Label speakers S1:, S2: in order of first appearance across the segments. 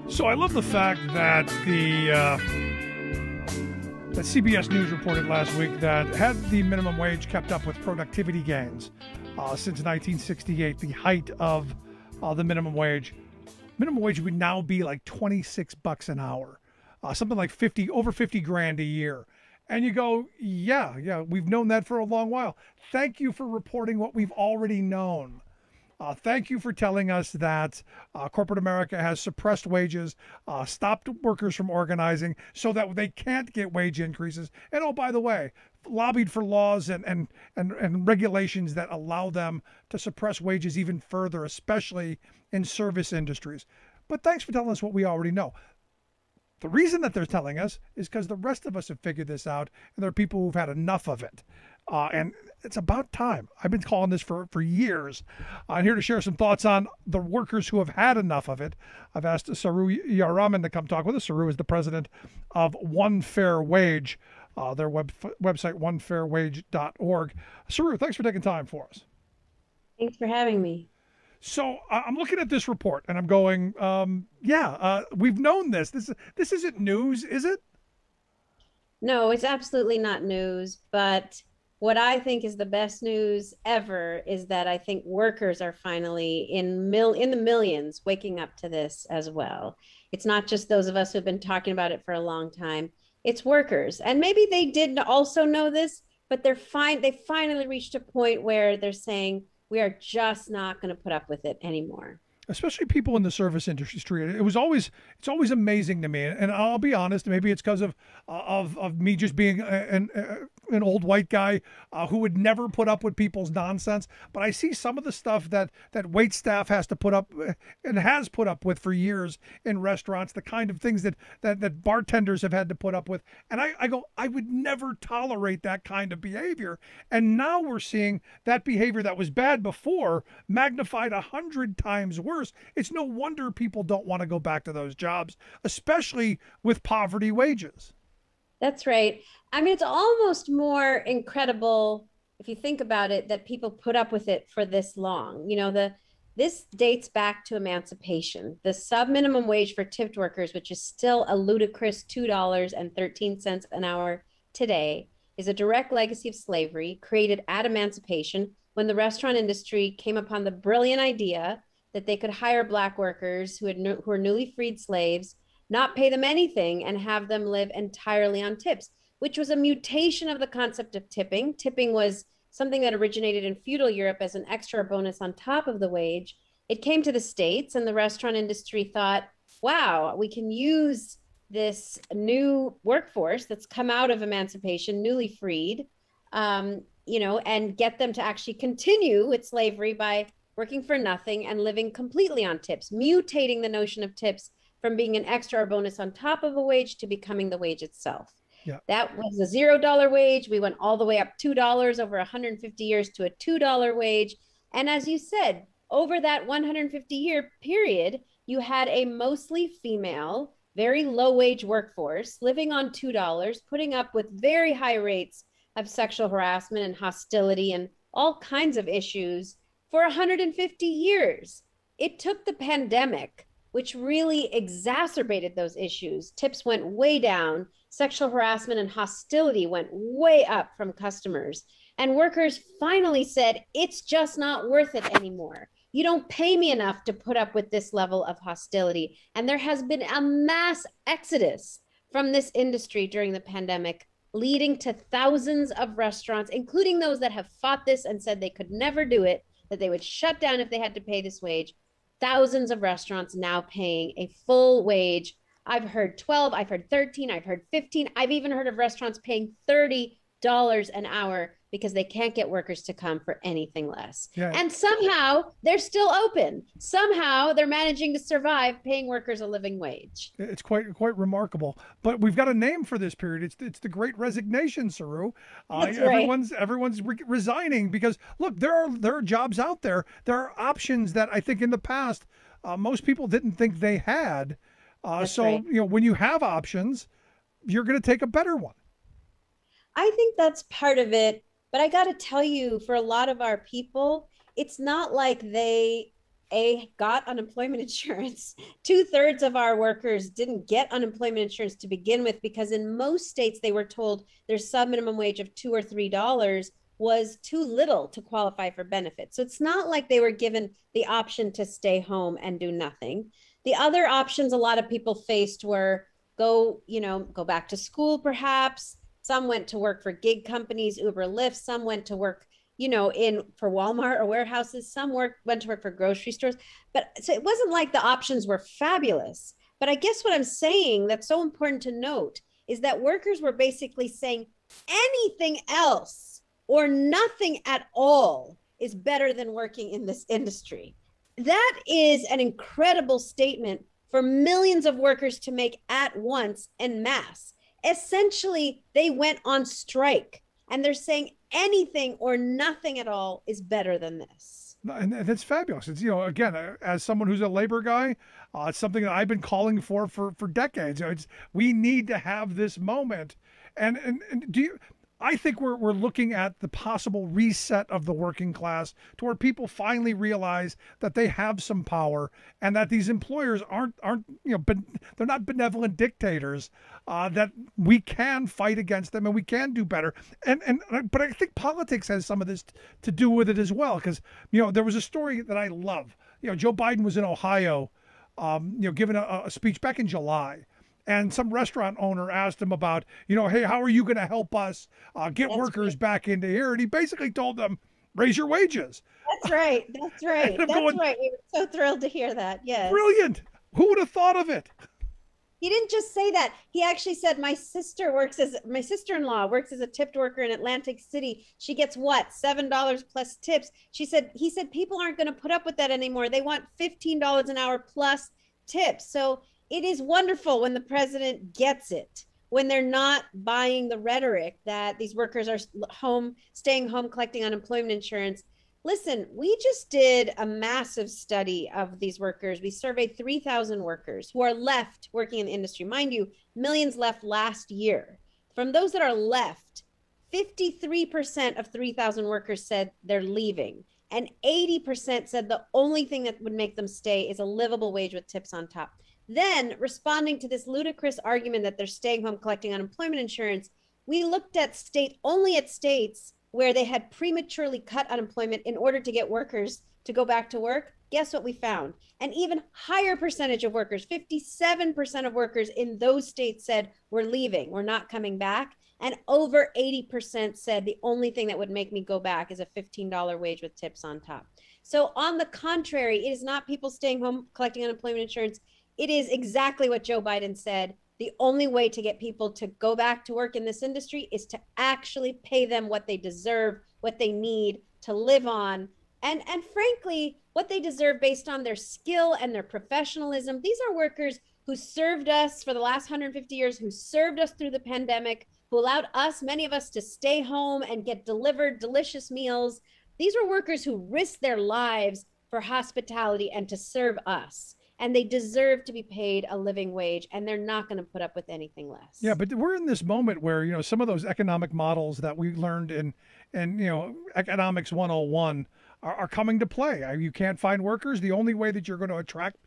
S1: So I love the fact that that CBS News reported last week that had the minimum wage kept up with productivity gains since 1968, the height of the minimum wage would now be like $26 an hour, something like over 50 grand a year. And you go, yeah, we've known that for a long while. Thank you for reporting what we've already known. Thank you for telling us that corporate America has suppressed wages, stopped workers from organizing so that they can't get wage increases. And oh, by the way, lobbied for laws and regulations that allow them to suppress wages even further, especially in service industries. But thanks for telling us what we already know. The reason that they're telling us is because the rest of us have figured this out, and there are people who've had enough of it. And it's about time. I've been calling this for years. I'm here to share some thoughts on the workers who have had enough of it. I've asked Saru Jayaraman to come talk with us. Saru is the president of One Fair Wage, their website, onefairwage.org. Saru, thanks for taking time for us.
S2: Thanks for having me.
S1: So I'm looking at this report and I'm going, we've known this. This isn't news, is it?
S2: No, it's absolutely not news. But what I think is the best news ever is that I think workers are finally in the millions waking up to this as well. It's not just those of us who've been talking about it for a long time. It's workers. And maybe they did also know this, but they finally reached a point where they're saying, we are just not going to put up with it anymore.
S1: Especially people in the service industry. It's always amazing to me. And I'll be honest, maybe it's because of me just being an old white guy who would never put up with people's nonsense. But I see some of the stuff that wait staff has to put up and has put up with for years in restaurants, the kind of things that bartenders have had to put up with. And I go, I would never tolerate that kind of behavior. And now we're seeing that behavior that was bad before magnified 100 times worse. It's no wonder people don't want to go back to those jobs, especially with poverty wages.
S2: That's right. I mean, it's almost more incredible if you think about it that people put up with it for this long. This dates back to emancipation. The sub-minimum wage for tipped workers, which is still a ludicrous $2.13 an hour today, is a direct legacy of slavery created at emancipation when the restaurant industry came upon the brilliant idea that they could hire Black workers who were newly freed slaves, not pay them anything, and have them live entirely on tips, which was a mutation of the concept of tipping. Tipping was something that originated in feudal Europe as an extra bonus on top of the wage. It came to the States, and the restaurant industry thought, wow, we can use this new workforce that's come out of emancipation, newly freed, and get them to actually continue with slavery by working for nothing and living completely on tips, mutating the notion of tips from being an extra or bonus on top of a wage to becoming the wage itself.
S1: Yeah.
S2: That was a $0 wage. We went all the way up $2 over 150 years to a $2 wage. And as you said, over that 150-year period, you had a mostly female, very low wage workforce living on $2, putting up with very high rates of sexual harassment and hostility and all kinds of issues for 150 years. It took the pandemic, which really exacerbated those issues. Tips went way down. Sexual harassment and hostility went way up from customers. And workers finally said, it's just not worth it anymore. You don't pay me enough to put up with this level of hostility. And there has been a mass exodus from this industry during the pandemic, leading to thousands of restaurants, including those that have fought this and said they could never do it, that they would shut down if they had to pay this wage. Thousands of restaurants now paying a full wage. I've heard 12, I've heard 13, I've heard 15. I've even heard of restaurants paying $30 an hour because they can't get workers to come for anything less.
S1: Yeah.
S2: And somehow they're still open. Somehow they're managing to survive paying workers a living wage.
S1: It's quite remarkable. But we've got a name for this period. It's the Great Resignation, Saru.
S2: That's right.
S1: Everyone's resigning because look, there are jobs out there. There are options that I think in the past most people didn't think they had. So
S2: right.
S1: When you have options, you're going to take a better one.
S2: I think that's part of it. But I got to tell you, for a lot of our people, it's not like they got unemployment insurance. 2/3 of our workers didn't get unemployment insurance to begin with, because in most states they were told their sub minimum wage of $2 or $3 was too little to qualify for benefits. So it's not like they were given the option to stay home and do nothing. The other options a lot of people faced were go back to school, perhaps. Some went to work for gig companies, Uber, Lyft. Some went to work, in for Walmart or warehouses. Some went to work for grocery stores. But so it wasn't like the options were fabulous. But I guess what I'm saying that's so important to note is that workers were basically saying anything else or nothing at all is better than working in this industry. That is an incredible statement for millions of workers to make at once en masse. Essentially, they went on strike and they're saying anything or nothing at all is better than this.
S1: And that's fabulous. It's, again, as someone who's a labor guy, it's something that I've been calling for decades. We need to have this moment. And I think we're looking at the possible reset of the working class to where people finally realize that they have some power and that these employers aren't they're not benevolent dictators, that we can fight against them and we can do better. But I think politics has some of this to do with it as well, because there was a story that I love. Joe Biden was in Ohio, giving a speech back in July. And some restaurant owner asked him about, hey, how are you going to help us get workers back into here? And he basically told them, raise your wages.
S2: That's right. That's right. That's right. We were so thrilled to hear that. Yes.
S1: Brilliant. Who would have thought of it?
S2: He didn't just say that. He actually said, my sister-in-law works as a tipped worker in Atlantic City. She gets what? $7 plus tips. He said people aren't going to put up with that anymore. They want $15 an hour plus tips. So it is wonderful when the president gets it, when they're not buying the rhetoric that these workers are staying home, collecting unemployment insurance. Listen, we just did a massive study of these workers. We surveyed 3,000 workers who are left working in the industry. Mind you, millions left last year. From those that are left, 53% of 3,000 workers said they're leaving. And 80% said the only thing that would make them stay is a livable wage with tips on top. Then, responding to this ludicrous argument that they're staying home collecting unemployment insurance, we looked at only at states where they had prematurely cut unemployment in order to get workers to go back to work. Guess what we found? An even higher percentage of workers, 57% of workers in those states said, we're leaving, we're not coming back. And over 80% said the only thing that would make me go back is a $15 wage with tips on top. So on the contrary, it is not people staying home collecting unemployment insurance. It is exactly what Joe Biden said. The only way to get people to go back to work in this industry is to actually pay them what they deserve, what they need to live on, and frankly, what they deserve based on their skill and their professionalism. These are workers who served us for the last 150 years, who served us through the pandemic, who allowed us, many of us, to stay home and get delivered delicious meals. These are workers who risked their lives for hospitality and to serve us. And they deserve to be paid a living wage, and they're not going to put up with anything less.
S1: Yeah, but we're in this moment where, some of those economic models that we learned in Economics 101 are coming to play. You can't find workers. The only way that you're going to attract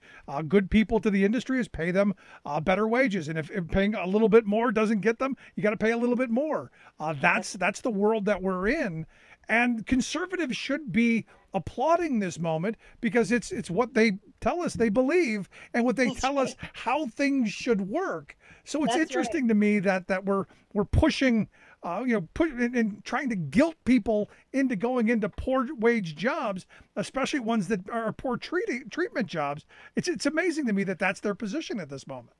S1: good people to the industry is pay them better wages. And if paying a little bit more doesn't get them, you got to pay a little bit more. That's the world that we're in. And conservatives should be applauding this moment because it's what they tell us they believe and what they tell us how things should work. So it's interesting to me that we're pushing, and trying to guilt people into going into poor wage jobs, especially ones that are poor treatment jobs. It's amazing to me that that's their position at this moment.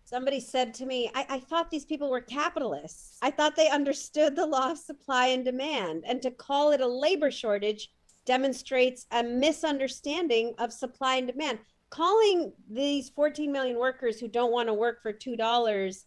S2: Somebody said to me, I thought these people were capitalists. I thought they understood the law of supply and demand. And to call it a labor shortage demonstrates a misunderstanding of supply and demand. Calling these 14 million workers who don't want to work for $2,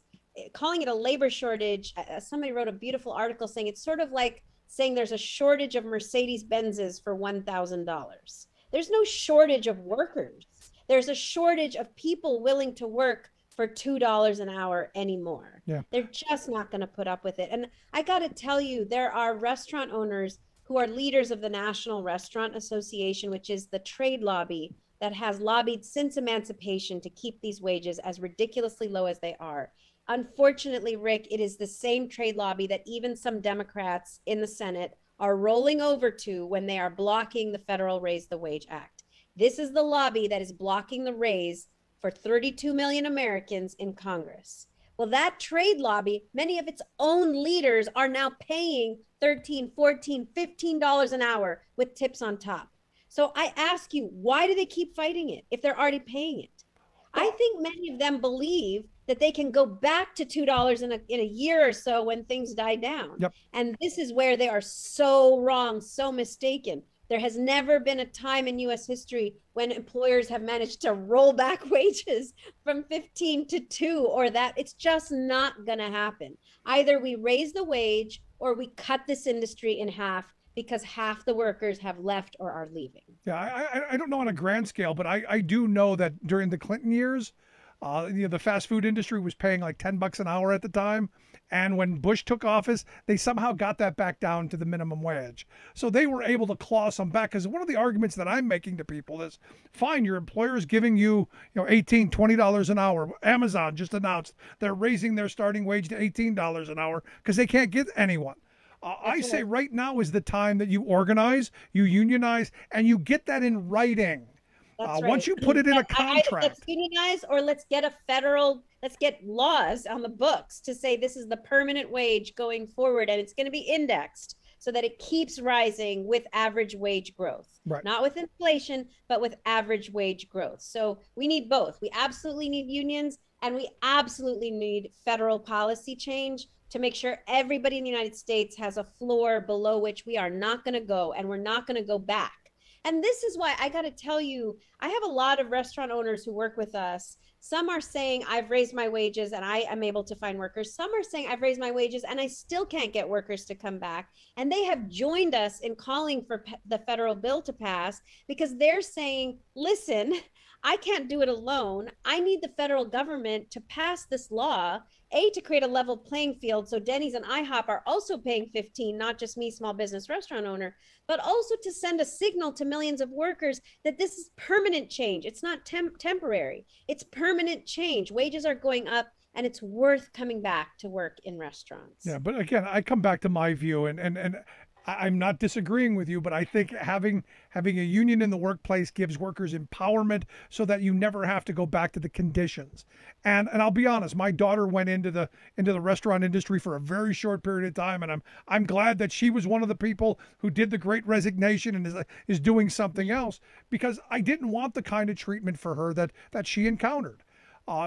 S2: calling it a labor shortage, somebody wrote a beautiful article saying it's sort of like saying there's a shortage of Mercedes-Benzes for $1,000. There's no shortage of workers. There's a shortage of people willing to work for $2 an hour anymore. Yeah. They're just not going to put up with it. And I got to tell you, there are restaurant owners who are leaders of the National Restaurant Association, which is the trade lobby that has lobbied since emancipation to keep these wages as ridiculously low as they are. Unfortunately, Rick, it is the same trade lobby that even some Democrats in the Senate are rolling over to when they are blocking the federal Raise the Wage Act. This is the lobby that is blocking the raise for 32 million Americans in Congress. Well, that trade lobby, many of its own leaders are now paying $13, $14, $15 an hour with tips on top. So I ask you, why do they keep fighting it if they're already paying it? I think many of them believe that they can go back to $2 in a year or so when things die down.
S1: Yep.
S2: And this is where they are so wrong, so mistaken. There has never been a time in US history when employers have managed to roll back wages from 15 to 2 or that. It's just not going to happen. Either we raise the wage or we cut this industry in half because half the workers have left or are leaving.
S1: Yeah, I don't know on a grand scale, but I do know that during the Clinton years, the fast food industry was paying like $10 an hour at the time. And when Bush took office, they somehow got that back down to the minimum wage. So they were able to claw some back. Because one of the arguments that I'm making to people is, fine, your employer is giving you, $18, $20 an hour. Amazon just announced they're raising their starting wage to $18 an hour because they can't get anyone. I say right now is the time that you organize, you unionize, and you get that in writing.
S2: That's
S1: right. Once you put it in a contract.
S2: Let's unionize or let's get laws on the books to say this is the permanent wage going forward, and it's going to be indexed so that it keeps rising with average wage growth.
S1: Right.
S2: Not with inflation, but with average wage growth. So we need both. We absolutely need unions, and we absolutely need federal policy change to make sure everybody in the United States has a floor below which we are not going to go, and we're not going to go back. And this is why I got to tell you, I have a lot of restaurant owners who work with us. Some are saying I've raised my wages and I am able to find workers. Some are saying I've raised my wages and I still can't get workers to come back. And they have joined us in calling for the federal bill to pass because they're saying, listen, I can't do it alone. I need the federal government to pass this law, to create a level playing field so Denny's and IHOP are also paying 15, not just me, small business restaurant owner, but also to send a signal to millions of workers that this is permanent change. It's not temporary. It's permanent change. Wages are going up, and it's worth coming back to work in restaurants.
S1: Yeah, but again, I come back to my view, and I'm not disagreeing with you, but I think having a union in the workplace gives workers empowerment so that you never have to go back to the conditions. And I'll be honest, my daughter went into the restaurant industry for a very short period of time, and I'm glad that she was one of the people who did the Great Resignation and is doing something else, because I didn't want the kind of treatment for her that she encountered.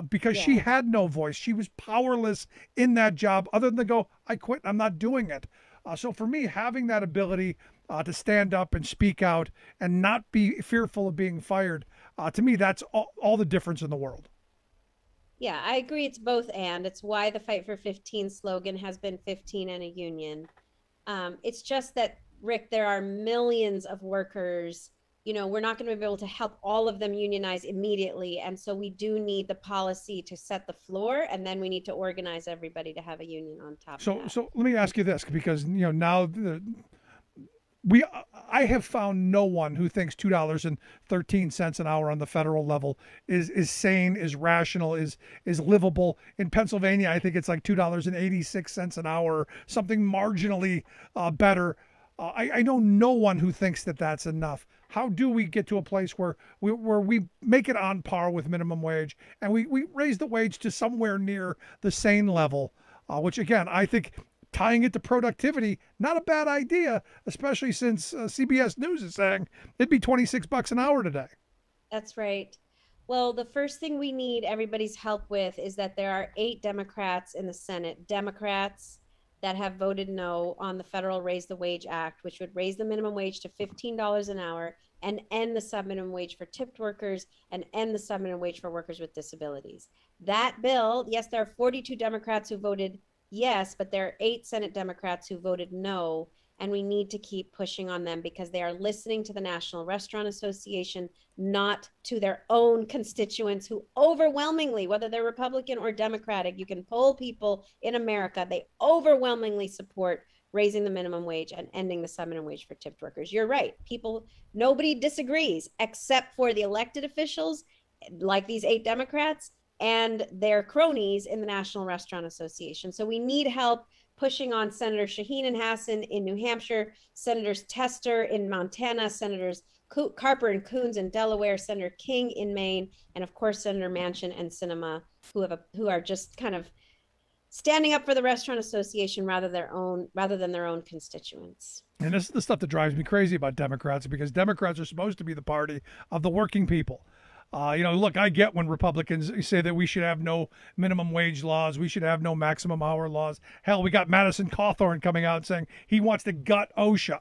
S1: Because she had no voice. She was powerless in that job other than to go, I quit, I'm not doing it. So for me, having that ability to stand up and speak out and not be fearful of being fired, to me, that's all the difference in the world.
S2: Yeah, I agree. It's both and. It's why the Fight for 15 slogan has been 15 and a union. It's just that, Rick, there are millions of workers. We're not going to be able to help all of them unionize immediately. And so we do need the policy to set the floor, and then we need to organize everybody to have a union on top of that. So
S1: let me ask you this, because, now I have found no one who thinks $2.13 an hour on the federal level is sane, is rational, is livable. In Pennsylvania, I think it's like $2.86 an hour, something marginally better. I know no one who thinks that that's enough. How do we get to a place where we make it on par with minimum wage, and we raise the wage to somewhere near the sane level, which again, I think tying it to productivity, not a bad idea, especially since CBS News is saying it'd be $26 an hour today.
S2: That's right. Well, the first thing we need everybody's help with is that there are 8 Democrats in the Senate, Democrats that have voted no on the federal Raise the Wage Act, which would raise the minimum wage to $15 an hour and end the sub-minimum wage for tipped workers and end the sub-minimum wage for workers with disabilities. That bill, yes, there are 42 Democrats who voted yes, but there are 8 Senate Democrats who voted no, and we need to keep pushing on them because they are listening to the National Restaurant Association, not to their own constituents who overwhelmingly, whether they're Republican or Democratic, you can poll people in America, they overwhelmingly support raising the minimum wage and ending the sub-minimum wage for tipped workers. You're right. Nobody disagrees except for the elected officials, like these 8 Democrats, and their cronies in the National Restaurant Association. So we need help pushing on Senator Shaheen and Hassan in New Hampshire, Senators Tester in Montana, Senators Carper and Coons in Delaware, Senator King in Maine, and of course Senator Manchin and Sinema, who are just kind of standing up for the Restaurant Association rather than their own constituents.
S1: And this is the stuff that drives me crazy about Democrats, because Democrats are supposed to be the party of the working people. Look, I get when Republicans say that we should have no minimum wage laws, we should have no maximum hour laws. Hell, we got Madison Cawthorn coming out saying he wants to gut OSHA.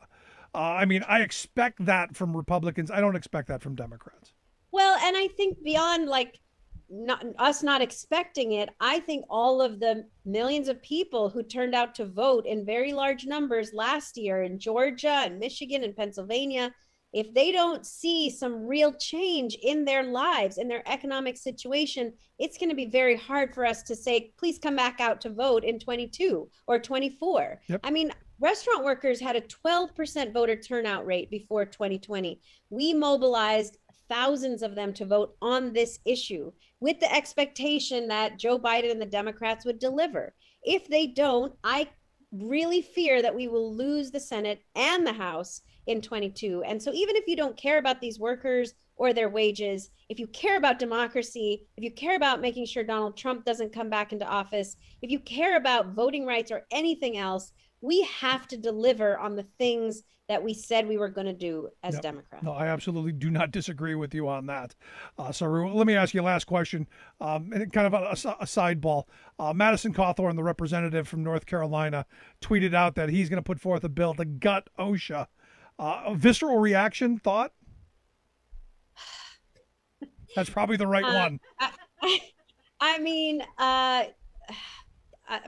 S1: I expect that from Republicans. I don't expect that from Democrats.
S2: Well, and I think beyond not expecting it, I think all of the millions of people who turned out to vote in very large numbers last year in Georgia and Michigan and Pennsylvania, if they don't see some real change in their lives, in their economic situation, it's going to be very hard for us to say, please come back out to vote in 22 or 24.
S1: Yep.
S2: Restaurant workers had a 12% voter turnout rate before 2020. We mobilized thousands of them to vote on this issue with the expectation that Joe Biden and the Democrats would deliver. If they don't, I really fear that we will lose the Senate and the House in 22. And so even if you don't care about these workers or their wages, if you care about democracy, if you care about making sure Donald Trump doesn't come back into office, if you care about voting rights or anything else, we have to deliver on the things that we said we were going to do as Democrats.
S1: No, I absolutely do not disagree with you on that. Saru, let me ask you a last question, and kind of a sideball. Madison Cawthorn, the representative from North Carolina, tweeted out that he's going to put forth a bill to gut OSHA. A visceral reaction, thought? That's probably the right one.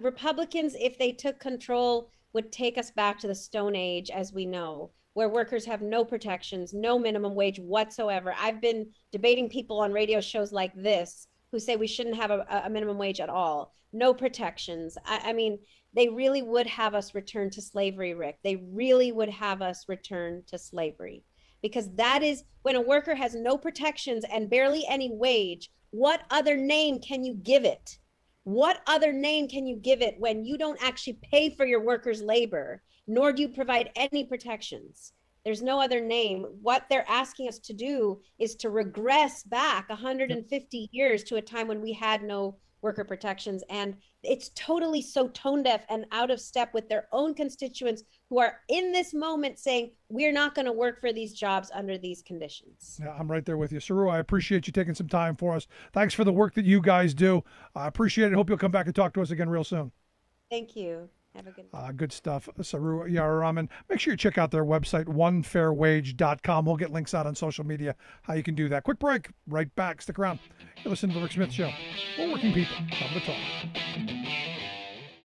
S2: Republicans, if they took control, would take us back to the Stone Age, as we know, where workers have no protections, no minimum wage whatsoever. I've been debating people on radio shows like this who say we shouldn't have a minimum wage at all, no protections. They really would have us return to slavery, Rick. They really would have us return to slavery, because that is when a worker has no protections and barely any wage. What other name can you give it? What other name can you give it when you don't actually pay for your workers' labor, nor do you provide any protections? There's no other name. What they're asking us to do is to regress back 150 years to a time when we had no worker protections. And it's totally so tone deaf and out of step with their own constituents who are in this moment saying, we're not going to work for these jobs under these conditions.
S1: Yeah, I'm right there with you. Saru, I appreciate you taking some time for us. Thanks for the work that you guys do. I appreciate it. Hope you'll come back and talk to us again real soon.
S2: Thank you. Have a good day.
S1: Good stuff. Saru Jayaraman. Make sure you check out their website, onefairwage.com. We'll get links out on social media how you can do that. Quick break. Right back. Stick around. You're listening to The Rick Smith Show. We're working people. Time to talk.